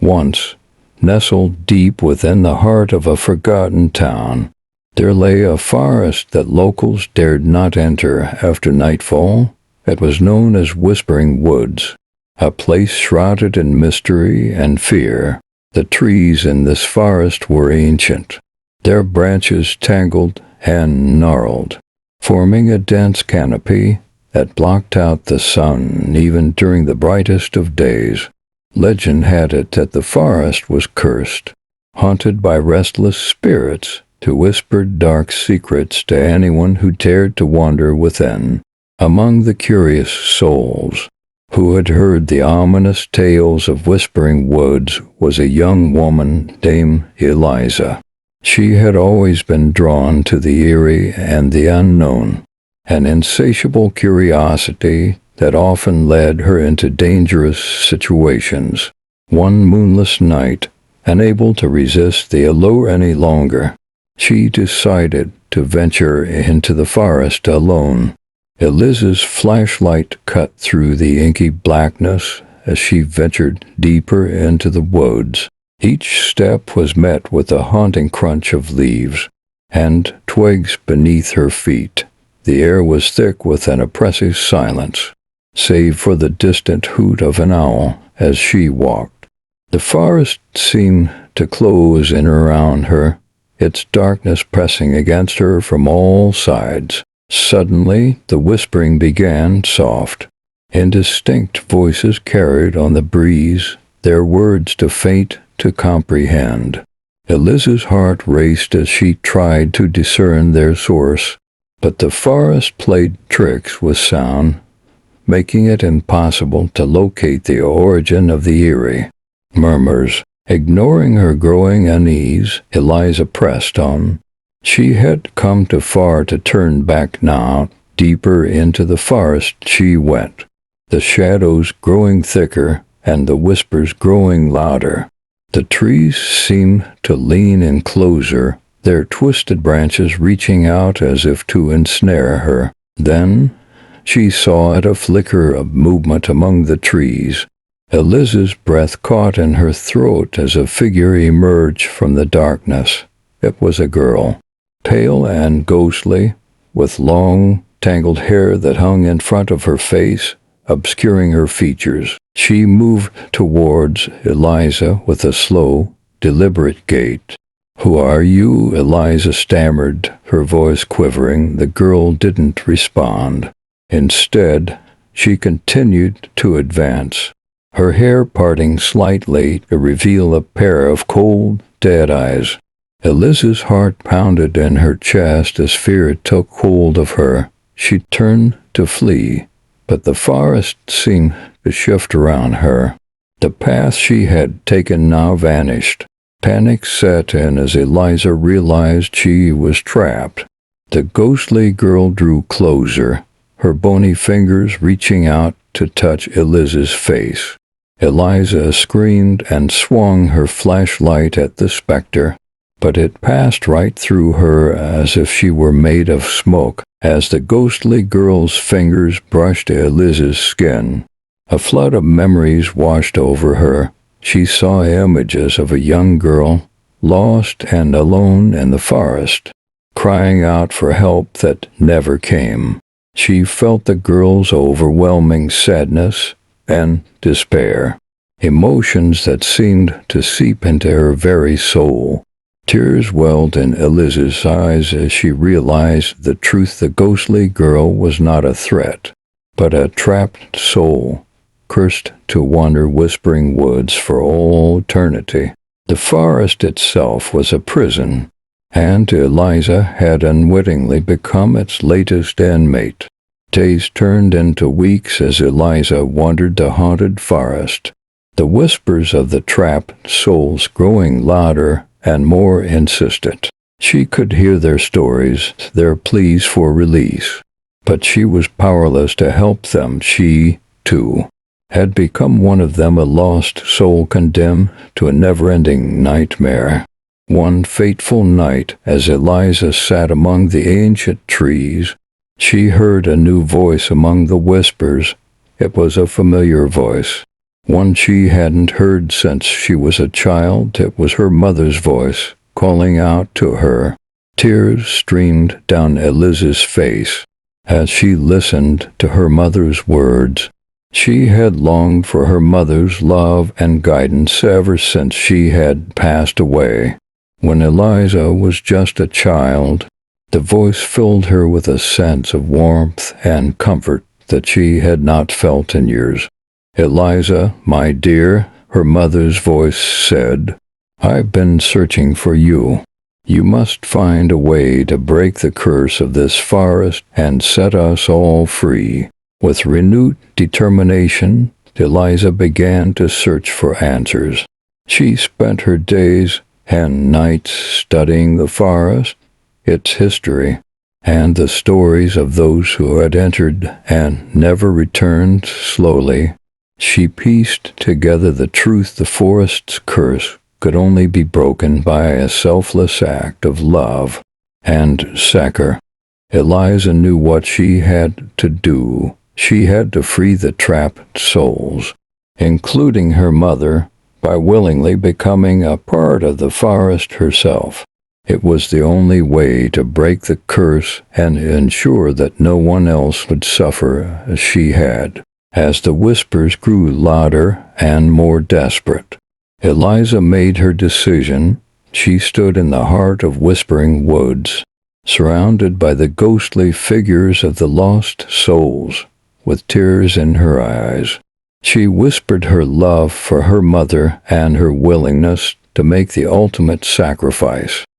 Once, nestled deep within the heart of a forgotten town, there lay a forest that locals dared not enter after nightfall. It was known as Whispering Woods, a place shrouded in mystery and fear. The trees in this forest were ancient, their branches tangled and gnarled, forming a dense canopy that blocked out the sun even during the brightest of days. Legend had it that the forest was cursed, haunted by restless spirits who whispered dark secrets to anyone who dared to wander within. Among the curious souls who had heard the ominous tales of Whispering Woods was a young woman named Eliza. She had always been drawn to the eerie and the unknown, an insatiable curiosity that often led her into dangerous situations. One moonless night, unable to resist the allure any longer, she decided to venture into the forest alone. Eliza's flashlight cut through the inky blackness as she ventured deeper into the woods. Each step was met with a haunting crunch of leaves and twigs beneath her feet. The air was thick with an oppressive silence, save for the distant hoot of an owl as she walked. The forest seemed to close in around her, its darkness pressing against her from all sides. Suddenly, the whispering began, soft. Indistinct voices carried on the breeze, their words too faint to comprehend. Eliza's heart raced as she tried to discern their source, but the forest played tricks with sound, making it impossible to locate the origin of the eerie murmurs. Ignoring her growing unease, Eliza pressed on. She had come too far to turn back now. Deeper into the forest she went, the shadows growing thicker and the whispers growing louder. The trees seemed to lean in closer, their twisted branches reaching out as if to ensnare her. Then she saw a flicker of movement among the trees. Eliza's breath caught in her throat as a figure emerged from the darkness. It was a girl, pale and ghostly, with long, tangled hair that hung in front of her face, obscuring her features. She moved towards Eliza with a slow, deliberate gait. "Who are you?" Eliza stammered, her voice quivering. The girl didn't respond. Instead, she continued to advance, her hair parting slightly to reveal a pair of cold, dead eyes. Eliza's heart pounded in her chest as fear took hold of her. She turned to flee, but the forest seemed to shift around her. The path she had taken now vanished. Panic set in as Eliza realized she was trapped. The ghostly girl drew closer, her bony fingers reaching out to touch Eliza's face. Eliza screamed and swung her flashlight at the specter, but it passed right through her as if she were made of smoke. As the ghostly girl's fingers brushed Eliza's skin, a flood of memories washed over her. She saw images of a young girl, lost and alone in the forest, crying out for help that never came. She felt the girl's overwhelming sadness and despair, emotions that seemed to seep into her very soul. Tears welled in Eliza's eyes as she realized the truth. The ghostly girl was not a threat, but a trapped soul, cursed to wander Whispering Woods for all eternity. The forest itself was a prison, and Eliza had unwittingly become its latest inmate. Days turned into weeks as Eliza wandered the haunted forest, the whispers of the trapped souls growing louder and more insistent. She could hear their stories, their pleas for release, but she was powerless to help them. She, too, had become one of them, a lost soul condemned to a never-ending nightmare. One fateful night, as Eliza sat among the ancient trees, she heard a new voice among the whispers. It was a familiar voice, one she hadn't heard since she was a child. It was her mother's voice, calling out to her. Tears streamed down Eliza's face as she listened to her mother's words. She had longed for her mother's love and guidance ever since she had passed away. When Eliza was just a child, the voice filled her with a sense of warmth and comfort that she had not felt in years. "Eliza, my dear," her mother's voice said, "I've been searching for you. You must find a way to break the curse of this forest and set us all free." With renewed determination, Eliza began to search for answers. She spent her days and nights studying the forest, its history, and the stories of those who had entered and never returned. Slowly, she pieced together the truth. The forest's curse could only be broken by a selfless act of love and sacrifice. Eliza knew what she had to do. She had to free the trapped souls, including her mother, by willingly becoming a part of the forest herself. It was the only way to break the curse and ensure that no one else would suffer as she had. As the whispers grew louder and more desperate, Eliza made her decision. She stood in the heart of Whispering Woods, surrounded by the ghostly figures of the lost souls. With tears in her eyes, she whispered her love for her mother and her willingness to make the ultimate sacrifice.